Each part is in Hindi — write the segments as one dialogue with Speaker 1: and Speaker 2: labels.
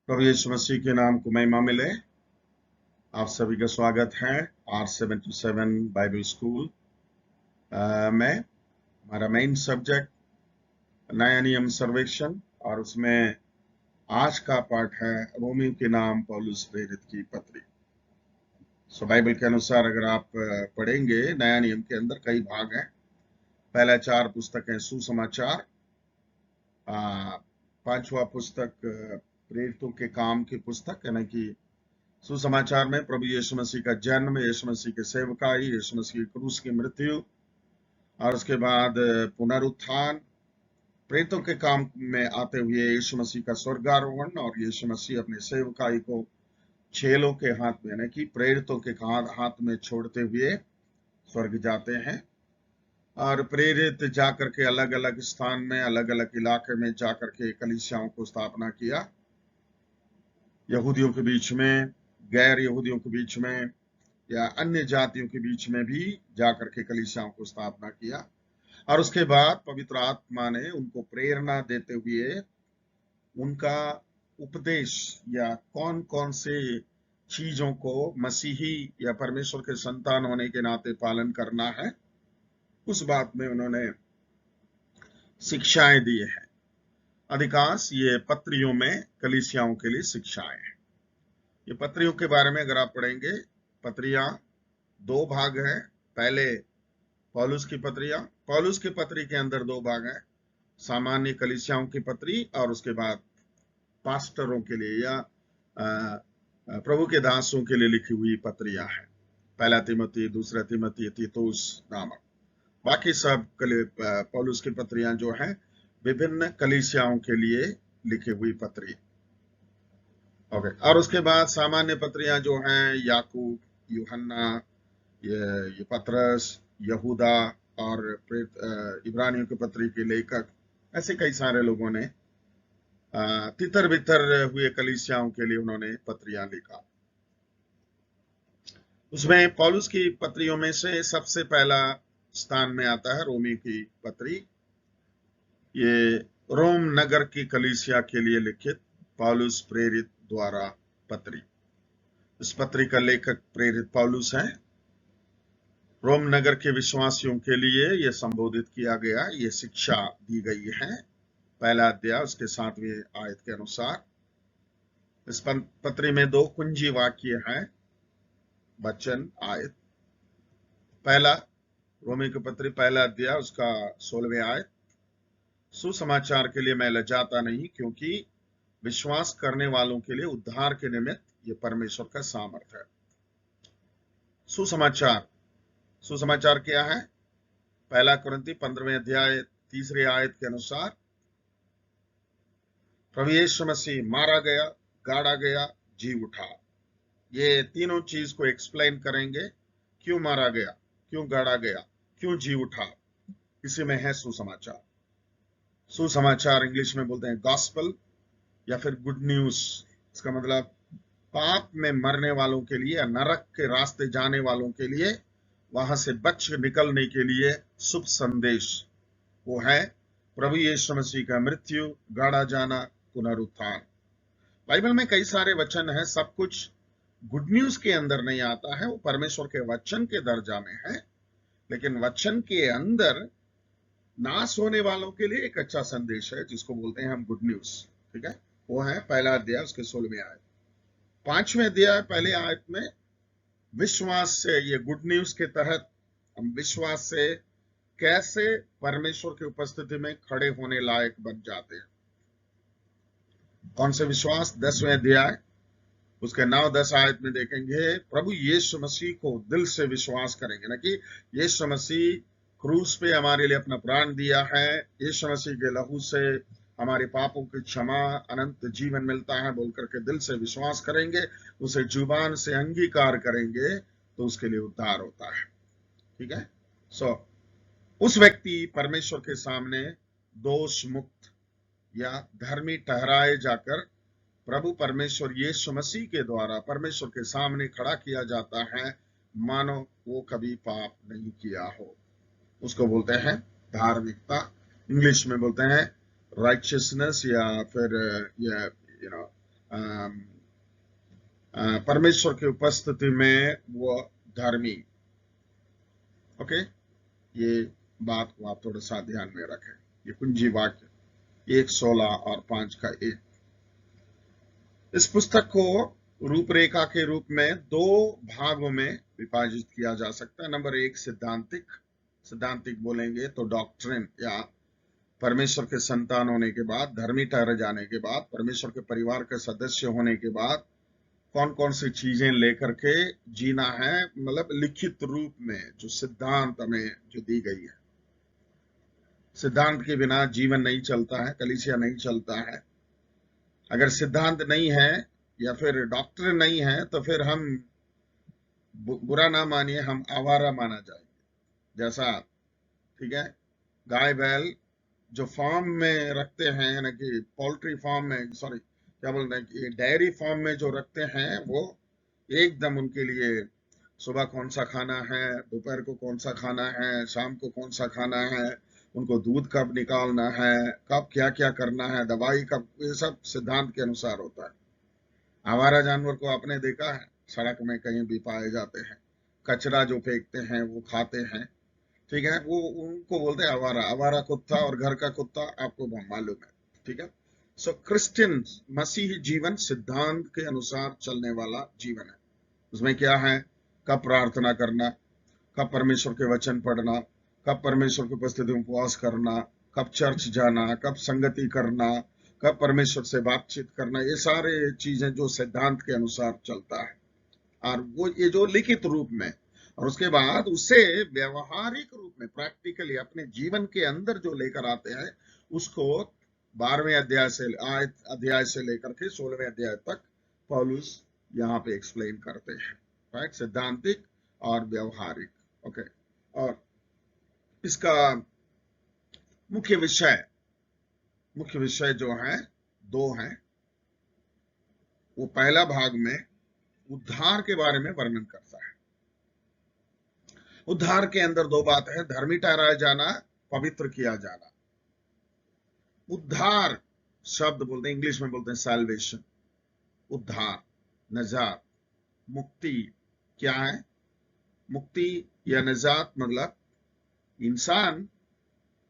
Speaker 1: प्रभु यीशु मसीह के नाम को महिमा मिले। आप सभी का स्वागत है R727 बाइबल स्कूल में। हमारा मेन सब्जेक्ट नया नियम सर्वेक्षण, और उसमें आज का पाठ है रोमियो के नाम पौलुस प्रेरित की पत्री। बाइबल के अनुसार अगर आप पढ़ेंगे, नया नियम के अंदर कई भाग हैं। पहला 4 पुस्तकें सुसमाचार, पांचवा पुस्तक प्रेरितों के काम की पुस्तक, यानी कि सुसमाचार में प्रभु यीशु मसीह का जन्म, यीशु मसीह के सेवकाई, यीशु मसीह की क्रूस की मृत्यु, और उसके बाद पुनरुत्थान। प्रेरितों के काम में आते हुए यीशु मसीह का स्वर्गारोहण, और यीशु मसीह अपने सेवकाई को चेलों के हाथ में, यानी कि प्रेरितों के हाथ में छोड़ते हुए स्वर्ग जाते हैं। और प्रेरित जाकर के अलग अलग स्थान में, अलग अलग इलाके में जाकर के कलीसियाओं को स्थापना किया। यहूदियों के बीच में, गैर यहूदियों के बीच में, या अन्य जातियों के बीच में भी जाकर के कलीसियाओं को स्थापना किया। और उसके बाद पवित्र आत्मा ने उनको प्रेरणा देते हुए उनका उपदेश, या कौन कौन से चीजों को मसीही या परमेश्वर के संतान होने के नाते पालन करना है, उस बात में उन्होंने शिक्षाएं दी हैं। अधिकांश ये पत्रियों में कलीसियाओं के लिए शिक्षाएं हैं। ये पत्रियों के बारे में अगर आप पढ़ेंगे, पत्रियां 2 भाग हैं। पहले पौलुस की पत्री के अंदर 2 भाग हैं, सामान्य कलीसियाओं की पत्री, और उसके बाद पास्टरों के लिए या प्रभु के दासों के लिए लिखी हुई पत्रियां हैं। पहला तिमोथी, दूसरा तिमोथी, तीतुस नामक। बाकी सब पौलुस की पत्रियां जो हैं विभिन्न कलीसियाओं के लिए लिखी हुई पत्री। ओके। और उसके बाद सामान्य पत्रियां जो हैं याकूब, यूहन्ना, ये पतरस, यहूदा, और इब्रानियों की पत्री के लेखक, ऐसे कई सारे लोगों ने तितर बितर हुए कलीसियाओं के लिए उन्होंने पत्रियां लिखा। उसमें पौलुस की पत्रियों में से सबसे पहला स्थान में आता है रोमी की पत्री। ये रोम नगर की कलीसिया के लिए लिखित पौलुस प्रेरित द्वारा पत्री। इस पत्री का लेखक प्रेरित पौलुस है। रोम नगर के विश्वासियों के लिए यह संबोधित किया गया, ये शिक्षा दी गई है। पहला अध्याय उसके 7वें आयत के अनुसार इस पत्री में 2 कुंजी वाक्य हैं, वचन, आयत। पहला रोमी की पत्री, पहला अध्याय उसका 16वें आयत। सुसमाचार के लिए मैं लजाता नहीं, क्योंकि विश्वास करने वालों के लिए उद्धार के निमित्त यह परमेश्वर का सामर्थ है। सुसमाचार क्या है? पहला कुरिन्ती 15वें अध्याय 3रे आयत के अनुसार प्रभु यीशु मसीह मारा गया, गाड़ा गया, जी उठा। ये तीनों चीज को एक्सप्लेन करेंगे। क्यों मारा गया, क्यों गाड़ा गया, क्यों जी उठा, इसी में है सुसमाचार। सुसमाचार इंग्लिश में बोलते हैं गॉस्पल, या फिर गुड न्यूज। इसका मतलब पाप में मरने वालों के लिए, नरक के रास्ते जाने वालों के लिए, वहां से बच निकलने के लिए शुभ संदेश, वो है प्रभु यीशु मसीह का मृत्यु, गाड़ा जाना, पुनरुत्थान। बाइबल में कई सारे वचन हैं, सब कुछ गुड न्यूज के अंदर नहीं आता है, वो परमेश्वर के वचन के दर्जा में है। लेकिन वचन के अंदर नाश होने वालों के लिए एक अच्छा संदेश है, जिसको बोलते हैं हम गुड न्यूज। ठीक है, वो है पहला अध्याय उसके 16वें आयत। 5वें अध्याय पहले आयत में विश्वास से, ये गुड न्यूज के तहत हम विश्वास से कैसे परमेश्वर की उपस्थिति में खड़े होने लायक बन जाते हैं। कौन से विश्वास? 10वें अध्याय उसके 9-10 आयत में देखेंगे, प्रभु यीशु मसीह को दिल से विश्वास करेंगे, ना कि यीशु मसीह क्रूस पे हमारे लिए अपना प्राण दिया है, यीशु मसीह के लहू से हमारे पापों की क्षमा, अनंत जीवन मिलता है, बोलकर के दिल से विश्वास करेंगे, उसे जुबान से अंगीकार करेंगे, तो उसके लिए उद्धार होता है। ठीक है। उस व्यक्ति परमेश्वर के सामने दोष मुक्त या धर्मी ठहराए जाकर प्रभु परमेश्वर यीशु मसीह के द्वारा परमेश्वर के सामने खड़ा किया जाता है, मानो वो कभी पाप नहीं किया हो। उसको बोलते हैं धार्मिकता। इंग्लिश में बोलते हैं राइचियसनेस, या फिर परमेश्वर की उपस्थिति में वो धर्मी। ओके, ये बात को आप थोड़ा सा ध्यान में रखें। ये कुंजी वाक्य 1:16 और 5 का 1। इस पुस्तक को रूपरेखा के रूप में दो भागों में विभाजित किया जा सकता है। नंबर 1 सिद्धांतिक बोलेंगे तो डॉक्ट्रिन, या परमेश्वर के संतान होने के बाद, धर्मी ठहरे जाने के बाद, परमेश्वर के परिवार के सदस्य होने के बाद कौन कौन सी चीजें लेकर के जीना है, मतलब लिखित रूप में जो सिद्धांत हमें जो दी गई है। सिद्धांत के बिना जीवन नहीं चलता है, कलीसिया नहीं चलता है। अगर सिद्धांत नहीं है या फिर डॉक्टर नहीं है तो फिर हम बुरा ना मानिए, हम आवारा माना जाएंगे। जैसा, ठीक है, गाय बैल जो फार्म में रखते हैं, यानी कि पोल्ट्री फार्म में, सॉरी क्या बोलते हैं कि डेयरी फार्म में जो रखते हैं, वो एकदम उनके लिए सुबह कौन सा खाना है, दोपहर को कौन सा खाना है, शाम को कौन सा खाना है, उनको दूध कब निकालना है, कब क्या क्या करना है, दवाई कब, ये सब सिद्धांत के अनुसार होता है। आवारा जानवर को आपने देखा है, सड़क में कहीं भी पाए जाते हैं, कचरा जो फेंकते हैं वो खाते हैं, ठीक है, वो उनको बोलते हैं आवारा। आवारा कुत्ता और घर का कुत्ता आपको मालूम है, ठीक है। सो क्रिश्चियन मसीही जीवन सिद्धांत के अनुसार चलने वाला जीवन है। उसमें क्या है, कब प्रार्थना करना, कब परमेश्वर के वचन पढ़ना, कब परमेश्वर की उपस्थिति में उपवास करना, कब चर्च जाना, कब संगति करना, कब परमेश्वर से बातचीत करना, ये सारे चीजें जो सिद्धांत के अनुसार चलता है। और वो ये जो लिखित रूप में, और उसके बाद उसे व्यवहारिक रूप में प्रैक्टिकली अपने जीवन के अंदर जो लेकर आते हैं, उसको 12वें अध्याय से लेकर के 16वें अध्याय तक पौलुस यहाँ पे एक्सप्लेन करते हैं, राइट, सिद्धांतिक और व्यवहारिक। ओके, और इसका मुख्य विषय जो है दो हैं। वो पहला भाग में उद्धार के बारे में वर्णन करता है। उद्धार के अंदर दो बात है, धर्मी ठहराया जाना, पवित्र किया जाना। उद्धार शब्द बोलते हैं, इंग्लिश में बोलते हैं सैल्वेशन। उद्धार, नजात, मुक्ति। क्या है मुक्ति या नजात? मतलब इंसान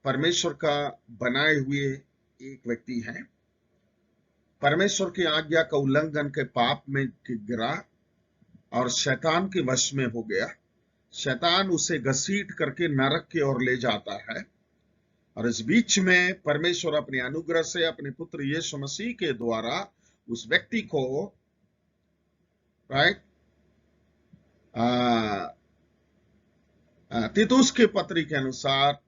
Speaker 1: परमेश्वर का बनाए हुए एक व्यक्ति है, परमेश्वर की आज्ञा का उल्लंघन के पाप में गिरा और शैतान के वश में हो गया। शैतान उसे घसीट करके नरक की ओर ले जाता है, और इस बीच में परमेश्वर अपने अनुग्रह से अपने पुत्र यीशु मसीह के द्वारा उस व्यक्ति को, राइट, तीतुस के पत्री के अनुसार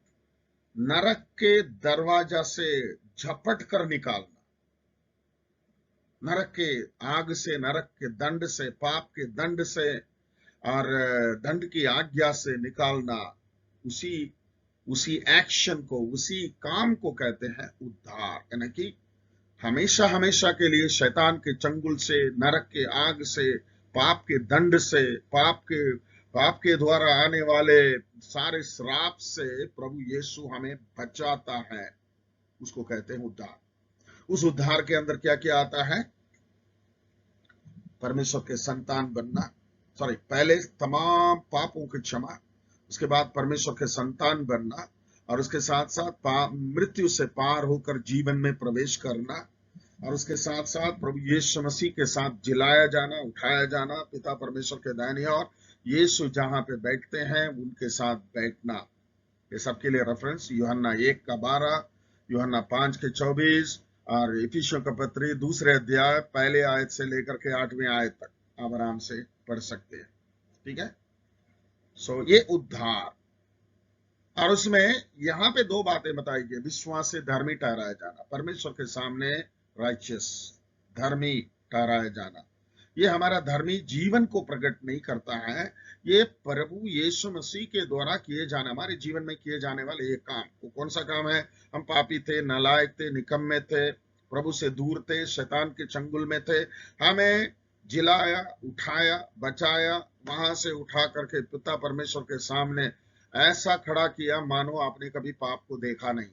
Speaker 1: नरक के दरवाजा से झपट कर निकालना, नरक के आग से, नरक के दंड से, पाप के दंड से और दंड की आज्ञा से निकालना, उसी एक्शन को, उसी काम को कहते हैं उद्धार। यानी कि हमेशा हमेशा के लिए शैतान के चंगुल से, नरक के आग से, पाप के दंड से, पाप के द्वारा आने वाले सारे श्राप से प्रभु यीशु हमें बचाता है, उसको कहते हैं उद्धार। उस उद्धार के अंदर क्या क्या आता है? परमेश्वर के संतान बनना, पहले तमाम पापों की क्षमा, उसके बाद परमेश्वर के संतान बनना, और उसके साथ साथ मृत्यु से पार होकर जीवन में प्रवेश करना, और उसके साथ साथ प्रभु यीशु मसीह के साथ जिलाया जाना, उठाया जाना, पिता परमेश्वर के दाहिने और यीशु जहां पे बैठते हैं उनके साथ बैठना। ये सबके लिए रेफरेंस यूहन्ना 1:12, यूहन्ना 5:24 और इफिसियों का पत्री 2 अध्याय 1 आयत से लेकर के 8वें आयत तक आप आराम से पढ़ सकते हैं, ठीक है। सो ये उद्धार, और उसमें यहाँ पे दो बातें बताई गई, विश्वास से धर्मी ठहराया जाना, परमेश्वर के सामने राइचियस, धर्मी ठहराया जाना। ये हमारा धर्मी जीवन को प्रकट नहीं करता है, ये प्रभु यीशु मसीह के द्वारा किए जाने, हमारे जीवन में किए जाने वाले ये काम। वो कौन सा काम है? हम पापी थे, नालायक थे, निकम्मे थे, प्रभु से दूर थे, शैतान के चंगुल में थे, हमें जिलाया, उठाया, बचाया, वहां से उठा करके पिता परमेश्वर के सामने ऐसा खड़ा किया मानो आपने कभी पाप को देखा नहीं।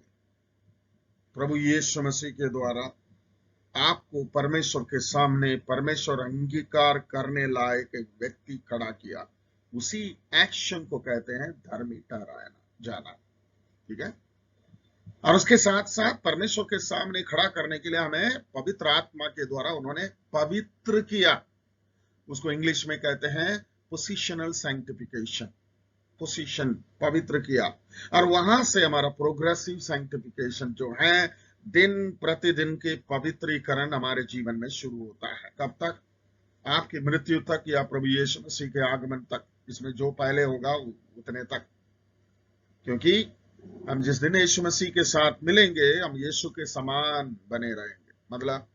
Speaker 1: प्रभु यीशु मसीह के द्वारा आपको परमेश्वर के सामने परमेश्वर अंगीकार करने लायक एक व्यक्ति खड़ा किया, उसी एक्शन को कहते हैं धर्मी ठहराया जाना। ठीक है, और उसके साथ साथ परमेश्वर के सामने खड़ा करने के लिए हमें पवित्र आत्मा के द्वारा उन्होंने पवित्र किया। उसको इंग्लिश में कहते हैं पोजिशनल सैंक्टिफिकेशन। पोजीशन, पवित्र किया। और वहां से हमारा प्रोग्रेसिव सैंक्टिफिकेशन जो है, दिन प्रतिदिन के पवित्रीकरण हमारे जीवन में शुरू होता है। कब तक? आपकी मृत्यु तक या प्रभु यीशु मसीह के आगमन तक। इसमें जो पहले होगा उतने तक, क्योंकि हम जिस दिन यीशु मसीह के साथ मिलेंगे हम यीशु के समान बने रहेंगे। मतलब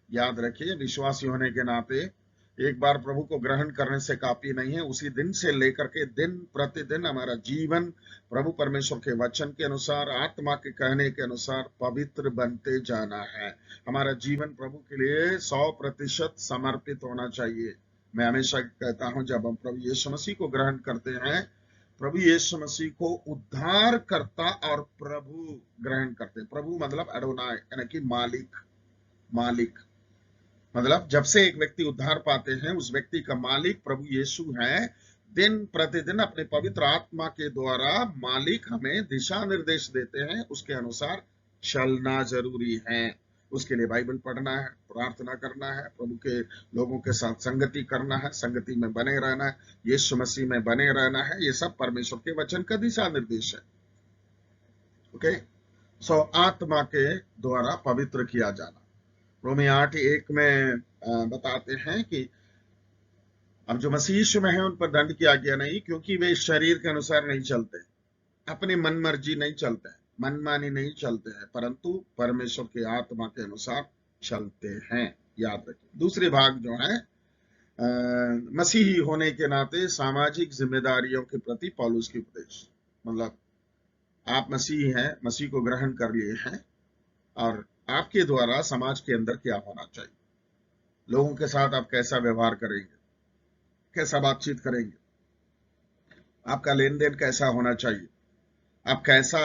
Speaker 1: याद रखिए, विश्वासी होने के नाते एक बार प्रभु को ग्रहण करने से काफी नहीं है, उसी दिन से लेकर के दिन प्रतिदिन हमारा जीवन प्रभु परमेश्वर के वचन के अनुसार, आत्मा के कहने के अनुसार पवित्र बनते जाना है। हमारा जीवन प्रभु के लिए 100% समर्पित होना चाहिए। मैं हमेशा कहता हूं, जब हम प्रभु यीशु मसीह को ग्रहण करते हैं, प्रभु यीशु मसीह को उद्धार करता और प्रभु ग्रहण करते हैं। प्रभु मतलब एडोनाय, यानी कि मालिक। मतलब जब से एक व्यक्ति उद्धार पाते हैं, उस व्यक्ति का मालिक प्रभु यीशु है। दिन प्रतिदिन अपने पवित्र आत्मा के द्वारा मालिक हमें दिशा निर्देश देते हैं, उसके अनुसार चलना जरूरी है। उसके लिए बाइबल पढ़ना है, प्रार्थना करना है, प्रभु के लोगों के साथ संगति करना है, संगति में बने रहना है, यीशु मसीह में बने रहना है। ये सब परमेश्वर के वचन का दिशा निर्देश है। ओके, सो आत्मा के द्वारा पवित्र किया जाना। रोमी 8:1 में बताते हैं कि अब जो मसीह यीशु में है उन पर दंड किया गया नहीं, क्योंकि वे शरीर के अनुसार नहीं चलते, अपनी मन मर्जी नहीं चलते हैं, मनमानी नहीं चलते हैं, परंतु परमेश्वर के आत्मा के अनुसार चलते हैं। याद रखिए। दूसरे भाग जो है मसीही होने के नाते सामाजिक जिम्मेदारियों के प्रति पौलुस की उपदेश। मतलब आप मसीही हैं, मसीह को ग्रहण कर लिए हैं, और आपके द्वारा समाज के अंदर क्या होना चाहिए, लोगों के साथ आप कैसा व्यवहार करेंगे, कैसा बातचीत करेंगे, आपका लेन देन कैसा होना चाहिए, आप कैसा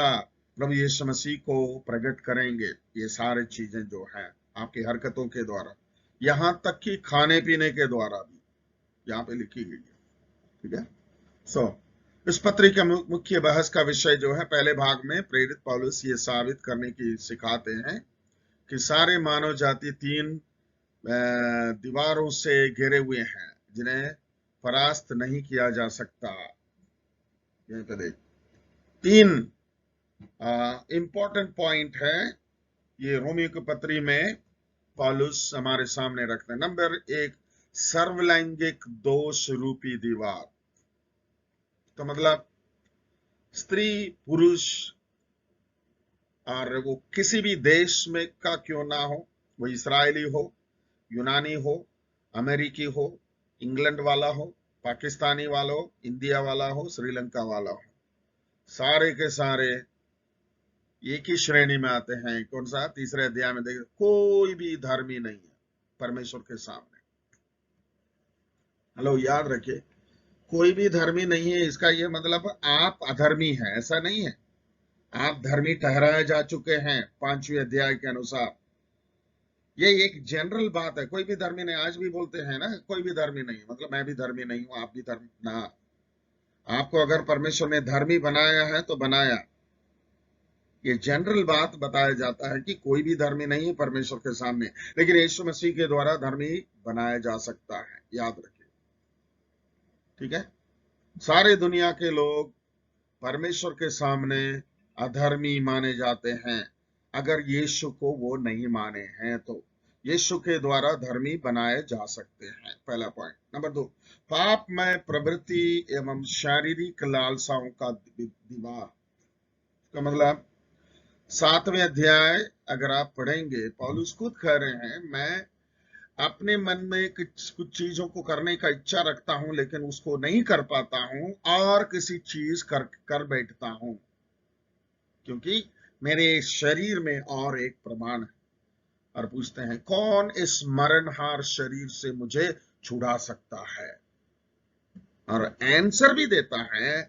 Speaker 1: प्रभु यीशु मसीह को प्रकट करेंगे। ये सारी चीजें जो है आपकी हरकतों के द्वारा, यहां तक कि खाने पीने के द्वारा भी यहाँ पे लिखी गई है। ठीक है, सो इस पत्री का मुख्य बहस का विषय जो है, पहले भाग में प्रेरित पौलुस ये साबित करने की सिखाते हैं कि सारे मानव जाति 3 दीवारों से घिरे हुए हैं, जिन्हें परास्त नहीं किया जा सकता। यहीं पे देख 3 इंपॉर्टेंट पॉइंट है, ये रोमियो की पत्री में पौलुस हमारे सामने रखते हैं। नंबर 1, सर्वलैंगिक दोष रूपी दीवार। तो मतलब स्त्री पुरुष, और वो किसी भी देश में का क्यों ना हो, वो इस्राएली हो, यूनानी हो, अमेरिकी हो, इंग्लैंड वाला हो, पाकिस्तानी वाला हो, इंडिया वाला हो, श्रीलंका वाला हो, सारे के सारे एक ही श्रेणी में आते हैं। कौन सा? तीसरे अध्याय में देखिए, कोई भी धर्मी नहीं है परमेश्वर के सामने। हेलो, याद रखिए, कोई भी धर्मी नहीं है। इसका यह मतलब आप अधर्मी हैं ऐसा नहीं है, आप धर्मी ठहराए जा चुके हैं 5वें अध्याय के अनुसार। ये एक जनरल बात है, कोई भी धर्मी नहीं। आज भी बोलते हैं ना, कोई भी धर्मी नहीं, मतलब मैं भी धर्मी नहीं हूं, आप भी धर्मी ना। आपको अगर परमेश्वर ने धर्मी बनाया है तो बनाया, ये जनरल बात बताया जाता है कि कोई भी धर्मी नहीं है परमेश्वर के सामने, लेकिन यीशु मसीह के द्वारा धर्मी बनाया जा सकता है। याद रखिए, ठीक है। सारे दुनिया के लोग परमेश्वर के सामने अधर्मी माने जाते हैं अगर यीशु को वो नहीं माने हैं, तो यीशु के द्वारा धर्मी बनाए जा सकते हैं। पहला पॉइंट। नंबर 2, पापमय प्रवृत्ति एवं शारीरिक लालसाओं का दीवार। का मतलब 7वें अध्याय अगर आप पढ़ेंगे, पौलुस खुद कह रहे हैं, मैं अपने मन में कुछ चीजों को करने का इच्छा रखता हूं, लेकिन उसको नहीं कर पाता हूं, और किसी चीज कर बैठता हूं, क्योंकि मेरे शरीर में और एक प्रमाण है। और पूछते हैं, कौन इस मरणहार शरीर से मुझे छुड़ा सकता है? और आंसर भी देता है,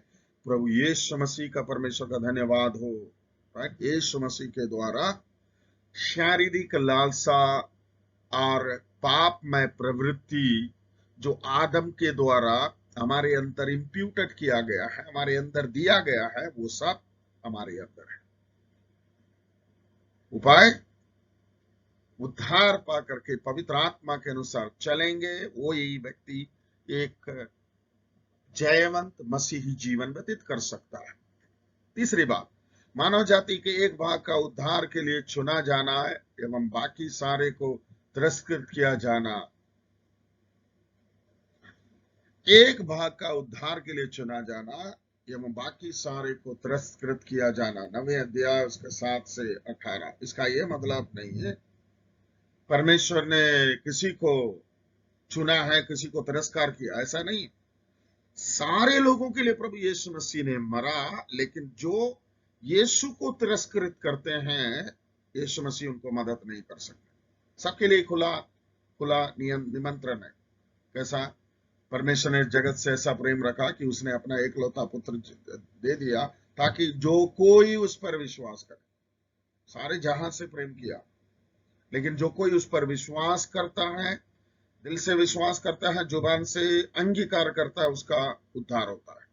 Speaker 1: प्रभु यीशु मसीह का, परमेश्वर का धन्यवाद हो। यीशु मसीह के द्वारा शारीरिक लालसा और पापमय प्रवृत्ति जो आदम के द्वारा हमारे अंदर इंप्यूटेड किया गया है, हमारे अंदर दिया गया है, वो सब हमारे अंदर है। उपाय, उद्धार पा करके पवित्र आत्मा के अनुसार चलेंगे, वो यही व्यक्ति एक जयवंत मसीही जीवन व्यतीत कर सकता है। तीसरी बात, मानव जाति के एक भाग का उद्धार के लिए चुना जाना है एवं बाकी सारे को तिरस्कृत किया जाना। एक भाग का उद्धार के लिए चुना जाना एवं बाकी सारे को तिरस्कृत किया जाना। 9वें अध्याय उसके 7 से 18। इसका यह मतलब नहीं है परमेश्वर ने किसी को चुना है, किसी को तिरस्कार किया, ऐसा नहीं। सारे लोगों के लिए प्रभु यीशु मसीह ने मरा, लेकिन जो यीशु को तिरस्कृत करते हैं, यीशु मसीह उनको मदद नहीं कर सकते। सबके लिए खुला खुला निमंत्रण है। कैसा? परमेश्वर ने जगत से ऐसा प्रेम रखा कि उसने अपना एकलौता पुत्र दे दिया ताकि जो कोई उस पर विश्वास करे। सारे जहां से प्रेम किया, लेकिन जो कोई उस पर विश्वास करता है, दिल से विश्वास करता है, जुबान से अंगीकार करता है, उसका उद्धार होता है।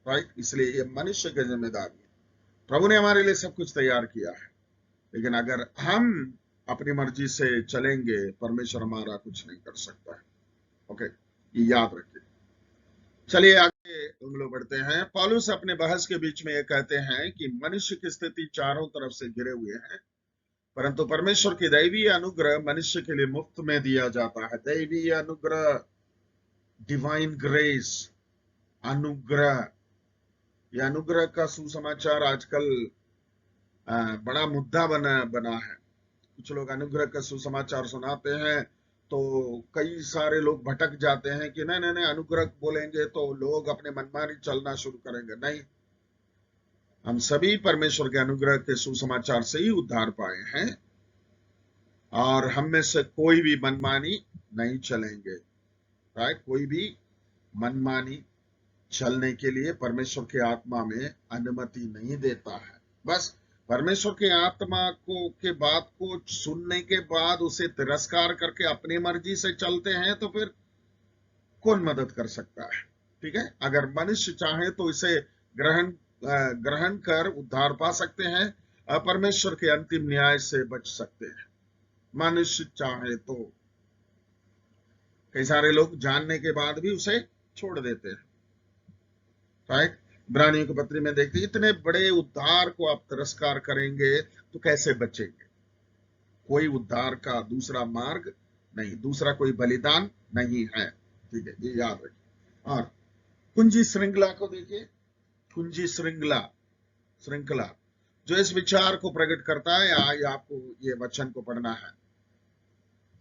Speaker 1: राइट? इसलिए ये मनुष्य की जिम्मेदारी है। प्रभु ने हमारे लिए सब कुछ तैयार किया है, लेकिन अगर हम अपनी मर्जी से चलेंगे, परमेश्वर हमारा कुछ नहीं कर सकता है। ओके, ये याद रखिए। चलिए आगे हम लोग बढ़ते हैं। पौलुस अपने बहस के बीच में ये कहते हैं कि मनुष्य की स्थिति चारों तरफ से घिरे हुए है, परंतु परमेश्वर की दैवीय अनुग्रह मनुष्य के लिए मुफ्त में दिया जाता है। दैवीय अनुग्रह, डिवाइन ग्रेस, अनुग्रह। यह अनुग्रह का सुसमाचार आजकल बड़ा मुद्दा बना है। कुछ लोग अनुग्रह का सुसमाचार सुनाते हैं तो कई सारे लोग भटक जाते हैं कि नहीं नहीं नहीं, अनुग्रह बोलेंगे तो लोग अपने मनमानी चलना शुरू करेंगे। नहीं, हम सभी परमेश्वर के अनुग्रह के सुसमाचार से ही उद्धार पाए हैं, और हम में से कोई भी मनमानी नहीं चलेंगे। राइट? कोई भी मनमानी चलने के लिए परमेश्वर के आत्मा में अनुमति नहीं देता है। बस परमेश्वर के आत्मा को के बात को सुनने के बाद उसे तिरस्कार करके अपनी मर्जी से चलते हैं तो फिर कौन मदद कर सकता है? ठीक है, अगर मनुष्य चाहे तो इसे ग्रहण कर उद्धार पा सकते हैं, परमेश्वर के अंतिम न्याय से बच सकते हैं। मनुष्य चाहे तो। कई सारे लोग जानने के बाद भी उसे छोड़ देते हैं। राइट? इब्रानियों की पत्री में देखते, इतने बड़े उद्धार को आप तिरस्कार करेंगे तो कैसे बचेंगे? कोई उद्धार का दूसरा मार्ग नहीं, दूसरा कोई बलिदान नहीं है। ठीक है, ये याद रखिए। और कुंजी श्रृंखला को देखिए। कुंजी श्रृंखला जो इस विचार को प्रकट करता है, आपको ये वचन को पढ़ना है।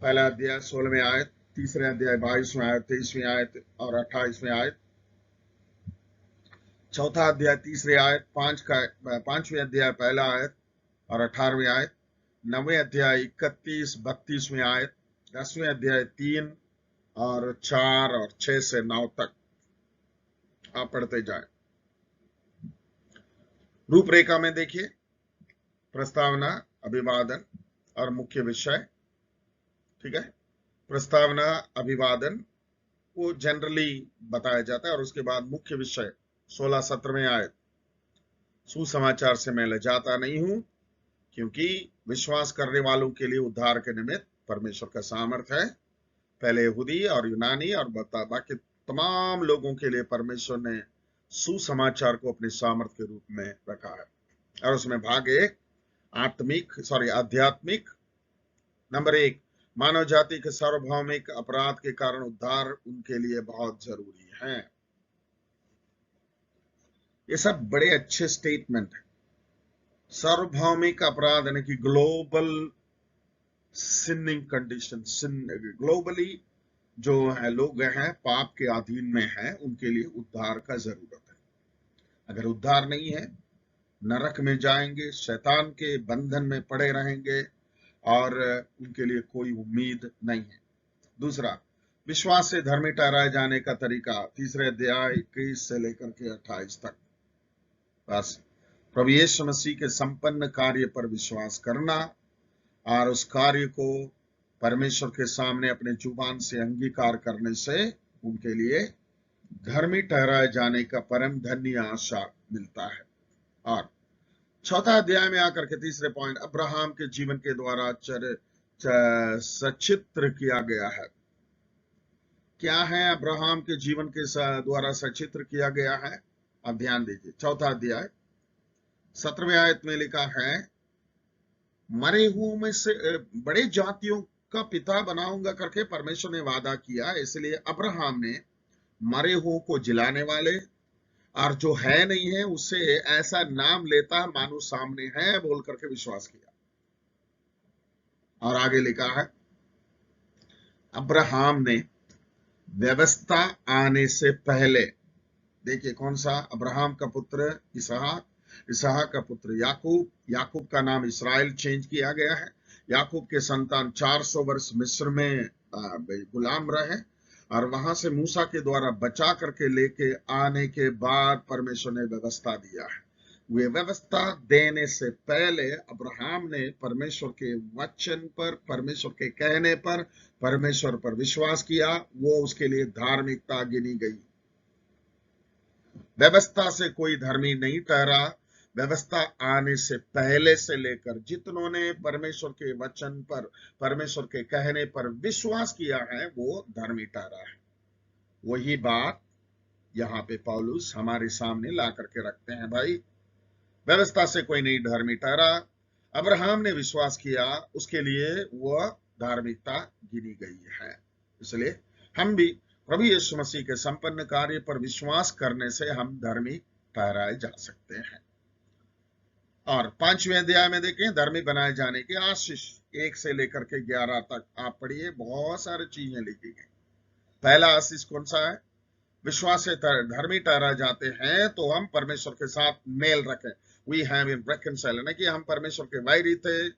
Speaker 1: पहला अध्याय 16वें आयत, तीसरे अध्याय 22वें आयत, 23वीं आयत और 28वें आयत, चौथा अध्याय 3री आयत, 5वें अध्याय पहला आयत और 18वीं आयत, 9वें अध्याय 31-32वीं आयत, 10वें अध्याय 3 और 4 और 6 से 9 तक आप पढ़ते जाए। रूपरेखा में देखिए, प्रस्तावना, अभिवादन और मुख्य विषय। ठीक है, प्रस्तावना, अभिवादन वो जनरली बताया जाता है, और उसके बाद मुख्य विषय 16-17वें आयत, सुसमाचार से मैं लजाता नहीं हूं, क्योंकि विश्वास करने वालों के लिए उद्धार के निमित्त परमेश्वर का सामर्थ है, पहले यहूदी और यूनानी और बाकी तमाम लोगों के लिए परमेश्वर ने सुसमाचार को अपने सामर्थ के रूप में रखा है। और उसमें भाग एक आध्यात्मिक। नंबर 1, मानव जाति के सार्वभौमिक अपराध के कारण उद्धार उनके लिए बहुत जरूरी है। ये सब बड़े अच्छे स्टेटमेंट है। सार्वभौमिक अपराध यानी कि ग्लोबल सिनिंग कंडीशन, ग्लोबली जो है लोग हैं पाप के अधीन में हैं, उनके लिए उद्धार का जरूरत है। अगर उद्धार नहीं है, नरक में जाएंगे, शैतान के बंधन में पड़े रहेंगे और उनके लिए कोई उम्मीद नहीं है। दूसरा, विश्वास से धर्मी ठहराए जाने का तरीका, 3रे अध्याय 21 से लेकर के 28 तक। बस प्रभु यीशु मसीह के संपन्न कार्य पर विश्वास करना और उस कार्य को परमेश्वर के सामने अपने जुबान से अंगीकार करने से उनके लिए धर्मी ठहराए जाने का परम धन्य आशा मिलता है। और चौथा अध्याय में आकर के तीसरे पॉइंट, अब्राहम के जीवन के द्वारा सचित्र किया गया है। क्या है अब्राहम के जीवन के द्वारा सचित्र किया गया है? अब ध्यान दीजिए, चौथा अध्याय 17वें आयत में लिखा है, मरे हुओं में से बड़े जातियों का पिता बनाऊंगा करके परमेश्वर ने वादा किया, इसलिए अब्राहम ने मरे हुओं को जिलाने वाले और जो है नहीं है उसे ऐसा नाम लेता मानो सामने है बोल करके विश्वास किया। और आगे लिखा है, अब्राहम ने व्यवस्था आने से पहले, देखिए कौन सा, अब्राहम का पुत्र इसहाक, इसहाक का पुत्र याकूब, याकूब का नाम इस्राएल चेंज किया गया है। याकूब के संतान 400 वर्ष मिस्र में गुलाम रहे और वहां से मूसा के द्वारा बचा करके लेके आने के बाद परमेश्वर ने व्यवस्था दिया है। वे व्यवस्था देने से पहले अब्राहम ने परमेश्वर के वचन पर, परमेश्वर के कहने पर, परमेश्वर पर विश्वास किया, वो उसके लिए धार्मिकता गिनी गई। व्यवस्था से कोई धर्मी नहीं ठहरा, व्यवस्था आने से पहले से लेकर जितनों ने परमेश्वर के वचन पर, परमेश्वर के कहने पर विश्वास किया है वो धर्मी ठहरा है। वही बात यहाँ पे पौलुस हमारे सामने ला करके रखते हैं। भाई, व्यवस्था से कोई नहीं धर्मी ठहरा, अब्राहम ने विश्वास किया, उसके लिए वह धार्मिकता गिनी गई है। इसलिए हम भी प्रभु यीशु मसीह के संपन्न कार्य पर विश्वास करने से हम धर्मी ठहराए जा सकते हैं। और 5वें अध्याय में देखें, धर्मी बनाए जाने की आशीष 1 से लेकर के 11 तक आप पढ़िए, बहुत सारी चीजें लिखी गई। पहला आशीष कौन सा है? विश्वास से धर्मी ठहरा जाते हैं तो हम परमेश्वर के साथ मेल रखें। वी हैव बीन रेकंसाइल्ड, नहीं कि हम परमेश्वर के वैरी थे,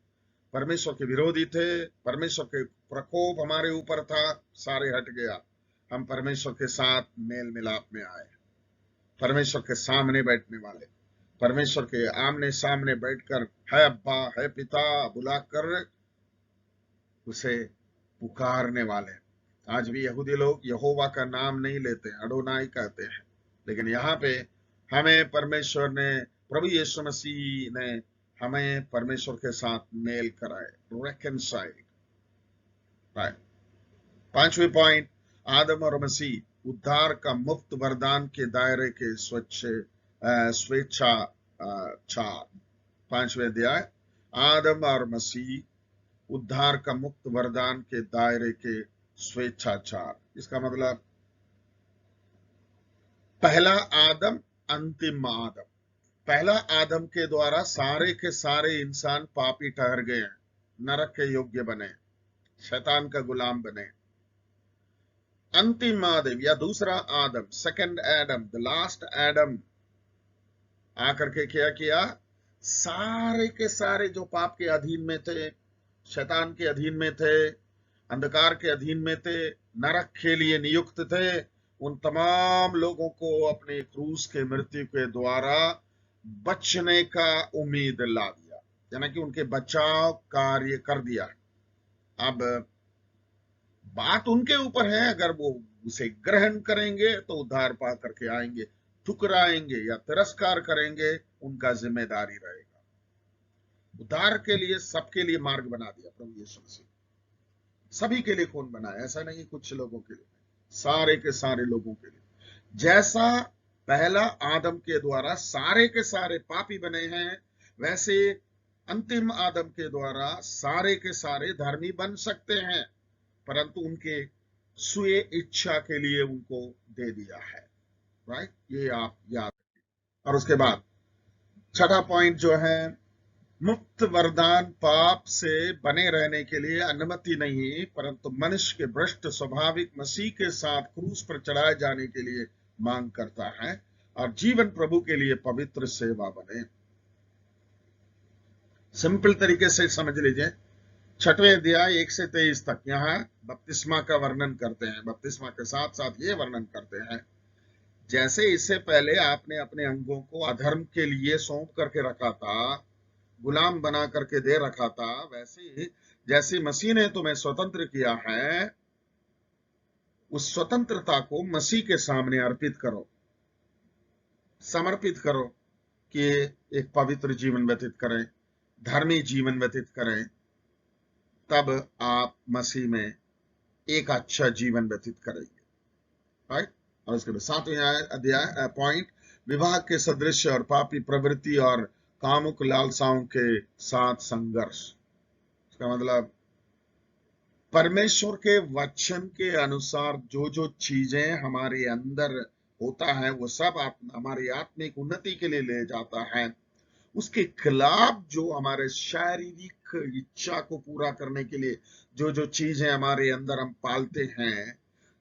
Speaker 1: परमेश्वर के विरोधी थे, परमेश्वर के प्रकोप हमारे ऊपर था, सारे हट गया। हम परमेश्वर के साथ मेल मिलाप में आए, परमेश्वर के सामने बैठने वाले, परमेश्वर के आमने सामने बैठकर है अब्बा, है पिता बुलाकर उसे पुकारने वाले। आज भी यहूदी लोग यहोवा का नाम नहीं लेते, अडोनाई कहते हैं, लेकिन यहाँ पे हमें परमेश्वर ने, प्रभु यीशु मसीह ने हमें परमेश्वर के साथ मेल कराए, रेकंसाइल्ड। 5वें पॉइंट, आदम और मसीह उद्धार का मुफ्त वरदान के दायरे के स्वेच्छाचार। 5वें अध्याय, आदम और मसीह उद्धार का मुक्त वरदान के दायरे के स्वेच्छाचार। इसका मतलब पहला आदम, अंतिम आदम। पहला आदम के द्वारा सारे के सारे इंसान पापी ठहर गए हैं, नरक के योग्य बने, शैतान का गुलाम बने। अंतिम आदम या दूसरा आदम, second Adam, the last Adam आकर के क्या किया? सारे के सारे जो पाप के अधीन में थे, शैतान के अधीन में थे, अंधकार के अधीन में थे, नरक के लिए नियुक्त थे, उन तमाम लोगों को अपने क्रूस के मृत्यु के द्वारा बचने का उम्मीद ला दिया, यानी कि उनके बचाव कार्य कर दिया। अब बात उनके ऊपर है, अगर वो उसे ग्रहण करेंगे तो उद्धार पा करके आएंगे, ठुकराएंगे या तिरस्कार करेंगे उनका जिम्मेदारी रहेगा। उद्धार के लिए सबके लिए मार्ग बना दिया प्रभु यीशु मसीह, सभी के लिए कौन बनाया? ऐसा नहीं कुछ लोगों के लिए, सारे के सारे लोगों के लिए। जैसा पहला आदम के द्वारा सारे के सारे पापी बने हैं, वैसे अंतिम आदम के द्वारा सारे के सारे धर्मी बन सकते हैं, परंतु उनके स्वयं इच्छा के लिए उनको दे दिया है। राइट, ये आप याद रखिए। और उसके बाद छठा पॉइंट जो है, मुक्त वरदान पाप से बने रहने के लिए अनुमति नहीं, परंतु मनुष्य के भ्रष्ट स्वाभाविक मसीह के साथ क्रूस पर चढ़ाए जाने के लिए मांग करता है और जीवन प्रभु के लिए पवित्र सेवा बने। सिंपल तरीके से समझ लीजिए, 6वें अध्याय 1 से 23 तक यहाँ बपतिस्मा का वर्णन करते हैं, बपतिस्मा के साथ साथ ये वर्णन करते हैं, जैसे इससे पहले आपने अपने अंगों को अधर्म के लिए सौंप करके रखा था, गुलाम बना करके दे रखा था, वैसे ही जैसे मसीह ने तुम्हें स्वतंत्र किया है, उस स्वतंत्रता को मसीह के सामने अर्पित करो, समर्पित करो कि एक पवित्र जीवन व्यतीत करें, धर्मी जीवन व्यतीत करें। तब आप मसीह में एक अच्छा जीवन व्यतीत करेंगे, राइट। और उसके बाद 7वें अध्याय पॉइंट, विवाह के सदृश्य और पापी प्रवृत्ति और कामुक लालसाओं के साथ संघर्ष। इसका मतलब परमेश्वर के वचन के अनुसार जो जो चीजें हमारे अंदर होता है वो सब हमारी आत्मिक उन्नति के लिए ले जाता है। उसके खिलाफ जो हमारे शारीरिक इच्छा को पूरा करने के लिए जो जो चीजें हमारे अंदर हम पालते हैं,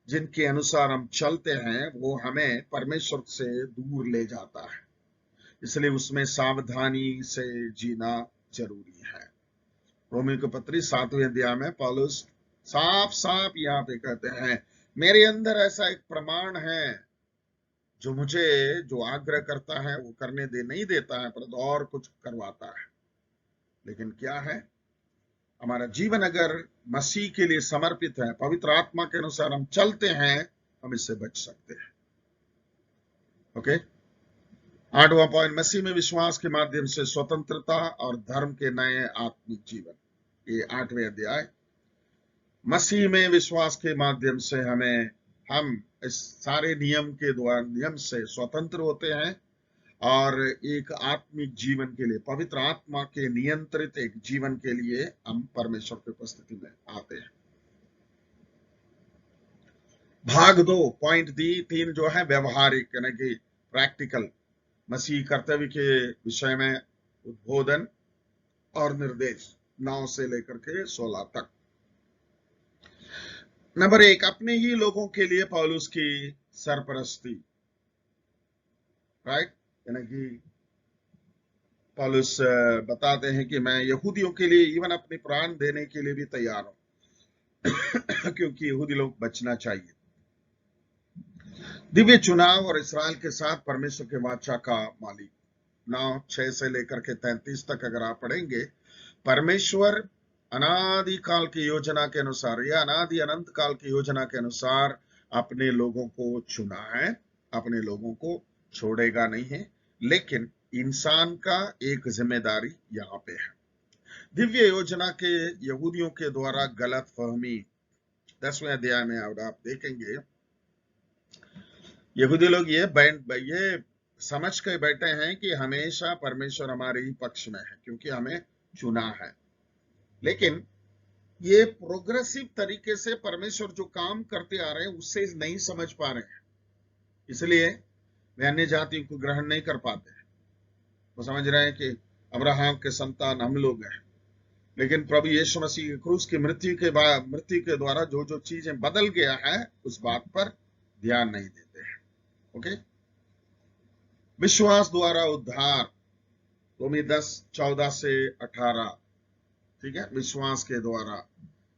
Speaker 1: जिनके अनुसार हम चलते हैं, वो हमें परमेश्वर से दूर ले जाता है। इसलिए उसमें सावधानी से जीना जरूरी है। रोमियो की पत्री 7वें अध्याय में पौलुस साफ साफ यहाँ पे कहते हैं, मेरे अंदर ऐसा एक प्रमाण है जो मुझे जो आग्रह करता है वो करने दे नहीं देता है, परंतु और कुछ करवाता है। लेकिन क्या है, हमारा जीवन अगर मसीह के लिए समर्पित है, पवित्र आत्मा के अनुसार हम चलते हैं, हम इससे बच सकते हैं। ओके। 8वां पॉइंट, मसीह में विश्वास के माध्यम से स्वतंत्रता और धर्म के नए आत्मिक जीवन। ये 8वें अध्याय, मसीह में विश्वास के माध्यम से हम इस सारे नियम से स्वतंत्र होते हैं और एक आत्मिक जीवन के लिए, पवित्र आत्मा के नियंत्रित एक जीवन के लिए हम परमेश्वर की उपस्थिति में आते हैं। भाग 2 पॉइंट 3 जो है व्यवहारिक यानी कि प्रैक्टिकल, मसीह कर्तव्य के विषय में उद्बोधन और निर्देश 9 से लेकर के 16 तक। नंबर 1, अपने ही लोगों के लिए पौलुस की सरपरस्ती, राइट। यानी कि पौलुस बताते हैं कि मैं यहूदियों के लिए इवन अपने प्राण देने के लिए भी तैयार हूं क्योंकि यहूदी लोग बचना चाहिए। दिव्य चुनाव और इस्राएल के साथ परमेश्वर के वाचा का मालिक। 9:6 से लेकर के 33 तक अगर आप पढ़ेंगे, परमेश्वर अनादि काल की योजना के अनुसार या अनादि अनंत काल की योजना के अनुसार अपने लोगों को चुना है, अपने लोगों को छोड़ेगा नहीं है। लेकिन इंसान का एक जिम्मेदारी यहाँ पे है। दिव्य योजना के यहूदियों के द्वारा गलत फहमी 10वें अध्याय में आप देखेंगे, यहूदी लोग ये समझ के बैठे हैं कि हमेशा परमेश्वर हमारे ही पक्ष में है क्योंकि हमें चुना है। लेकिन ये प्रोग्रेसिव तरीके से परमेश्वर जो काम करते आ रहे हैं उससे नहीं समझ पा रहे हैं, इसलिए वे अन्य जातियों को ग्रहण नहीं कर पाते हैं। वो समझ रहे हैं कि अब्राहम के संतान हम लोग हैं, लेकिन प्रभु यीशु मसीह की क्रूस की मृत्यु के द्वारा जो जो चीजें बदल गया है उस बात पर ध्यान नहीं देते हैं। ओके। विश्वास द्वारा उद्धार, रोमी 10:14 से 18, ठीक है। विश्वास के द्वारा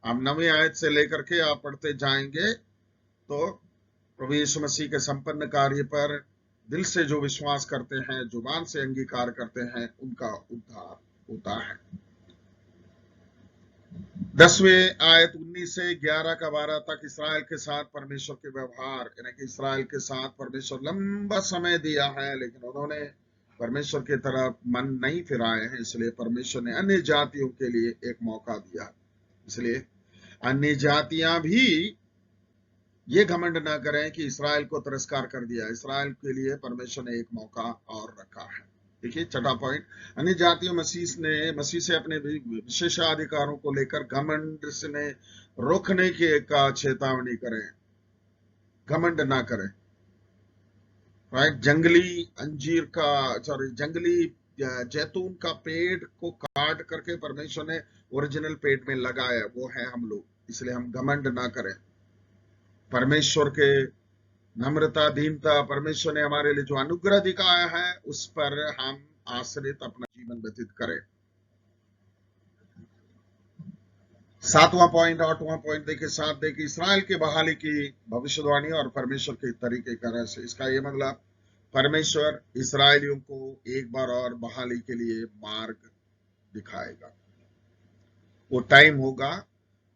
Speaker 1: हम 9वीं आयत से लेकर के आप पढ़ते जाएंगे तो प्रभु यीशु मसीह के संपन्न कार्य पर दिल से जो विश्वास करते हैं, जुबान से अंगीकार करते हैं, उनका उद्धार होता है। 10वीं आयत 19 से 11 का 12 तक इस्राएल के साथ परमेश्वर के व्यवहार, यानी कि इस्राएल के साथ परमेश्वर लंबा समय दिया है लेकिन उन्होंने परमेश्वर की तरफ मन नहीं फिराए हैं, इसलिए परमेश्वर ने अन्य जातियों के लिए एक मौका दिया। इसलिए अन्य जातियां भी ये घमंड ना करें कि इस्राएल को तिरस्कार कर दिया। इस्राएल के लिए परमेश्वर ने एक मौका और रखा है। देखिए 6वां पॉइंट, अन्य जातियों मसीह से अपने विशेषाधिकारों को लेकर घमंड से रोकने का चेतावनी करें, घमंड ना करें, राइट। जंगली जैतून का पेड़ को काट करके परमेश्वर ने ओरिजिनल पेड़ में लगाया, वो है हम लोग, इसलिए हम घमंड ना करें। परमेश्वर के नम्रता, दीनता, परमेश्वर ने हमारे लिए जो अनुग्रह दिखाया है उस पर हम आश्रित अपना जीवन व्यतीत करें। सातवां पॉइंट, आठवां पॉइंट देखिए, साथ देखिए, इसराइल की बहाली की भविष्यवाणी और परमेश्वर के तरीके तरह से। इसका ये मतलब परमेश्वर इसराइलियों को एक बार और बहाली के लिए मार्ग दिखाएगा। वो टाइम होगा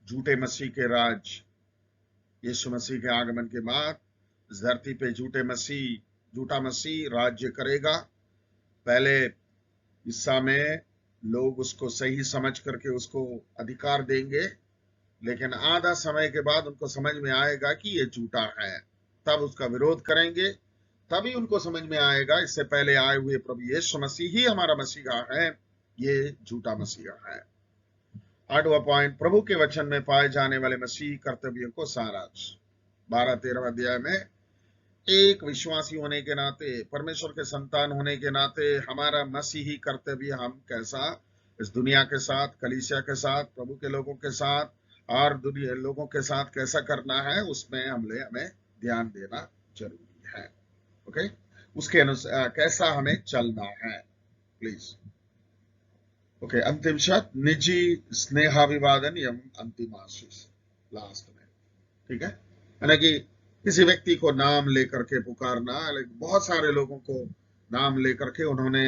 Speaker 1: झूठे मसीह के राज, यीशु मसीह के आगमन के बाद इस धरती पे झूठा मसीह राज्य करेगा। पहले हिस्सा में लोग उसको सही समझ करके उसको अधिकार देंगे, लेकिन आधा समय के बाद उनको समझ में आएगा कि ये झूठा है, तब उसका विरोध करेंगे। तभी उनको समझ में आएगा इससे पहले आए हुए प्रभु यीशु मसीह ही हमारा मसीहा है, ये झूठा मसीहा है। आठवां पॉइंट, प्रभु के वचन में पाए जाने वाले मसीह कर्तव्यों को सारांश। 12-13 अध्याय में एक विश्वासी होने के नाते, परमेश्वर के संतान होने के नाते हमारा मसीही कर्तव्य हम कैसा इस दुनिया के साथ, कलीसिया के साथ, प्रभु के लोगों के साथ और दुनिया लोगों के साथ कैसा करना है, उसमें हमें ध्यान देना जरूरी है। ओके, उसके अनुसार कैसा हमें चलना है, प्लीज। ओके, अंतिम शब्द निजी स्नेहाभिवादन एवं अंतिम आशीष लास्ट में, ठीक है। यानी कि किसी व्यक्ति को नाम लेकर के पुकारना, बहुत सारे लोगों को नाम लेकर के उन्होंने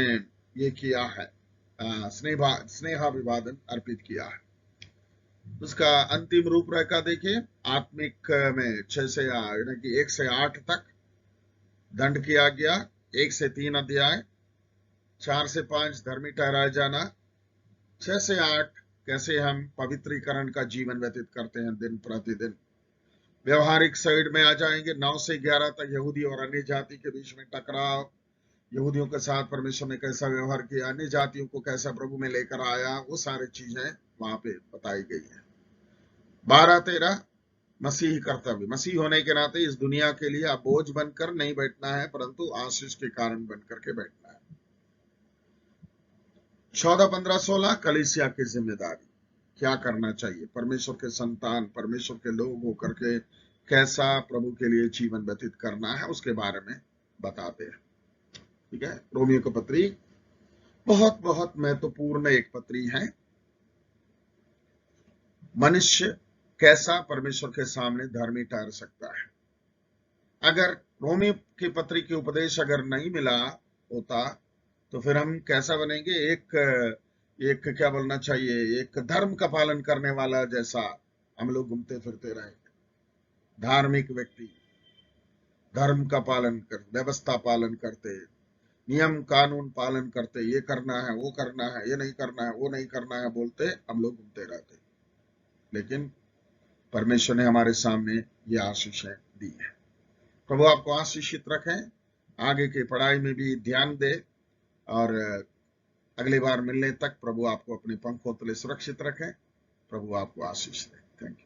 Speaker 1: ये किया है, स्नेहाभिवादन अर्पित किया है। उसका अंतिम रूपरेखा देखिए, आत्मिक में 6 से यानी कि 1 से 8 तक दंड किया गया, 1 से 3 अध्याय, 4 से 5 धर्मी ठहराया जाना, 6 से 8 कैसे हम पवित्रीकरण का जीवन व्यतीत करते हैं दिन प्रतिदिन। व्यवहारिक साइड में आ जाएंगे, 9 से 11 तक यहूदी और अन्य जाति के बीच में टकराव, यहूदियों के साथ परमेश्वर ने कैसा व्यवहार किया, अन्य जातियों को कैसा प्रभु में लेकर आया, वो सारी चीजें वहां पे बताई गई है। 12-13 मसीही कर्तव्य, मसीह होने के नाते इस दुनिया के लिए आप बोझ बनकर नहीं बैठना है, परंतु आशीष के कारण बनकर के बैठना है। 14-15-16 कलीसिया की जिम्मेदारी, क्या करना चाहिए, परमेश्वर के संतान, परमेश्वर के लोग होकर के कैसा प्रभु के लिए जीवन व्यतीत करना है, उसके बारे में बताते हैं, ठीक है। रोमियो की पत्री बहुत बहुत महत्वपूर्ण एक पत्री है। मनुष्य कैसा परमेश्वर के सामने धर्मी ठहर सकता है। अगर रोमियो की पत्री के उपदेश अगर नहीं मिला होता तो फिर हम कैसा बनेंगे, एक क्या बोलना चाहिए, एक धर्म का पालन करने वाला जैसा हम लोग घूमते फिरते रहेंगे। धार्मिक व्यक्ति धर्म का पालन कर, व्यवस्था पालन करते, नियम कानून पालन करते, ये करना है, वो करना है, ये नहीं करना है, वो नहीं करना है बोलते हम लोग घूमते रहते। लेकिन परमेश्वर ने हमारे सामने ये आशीषें दी है। प्रभु आपको आशीषित रखें, आगे की पढ़ाई में भी ध्यान दे, और अगली बार मिलने तक प्रभु आपको अपने पंखों तले सुरक्षित रखें। प्रभु आपको आशीष दे। Thank you.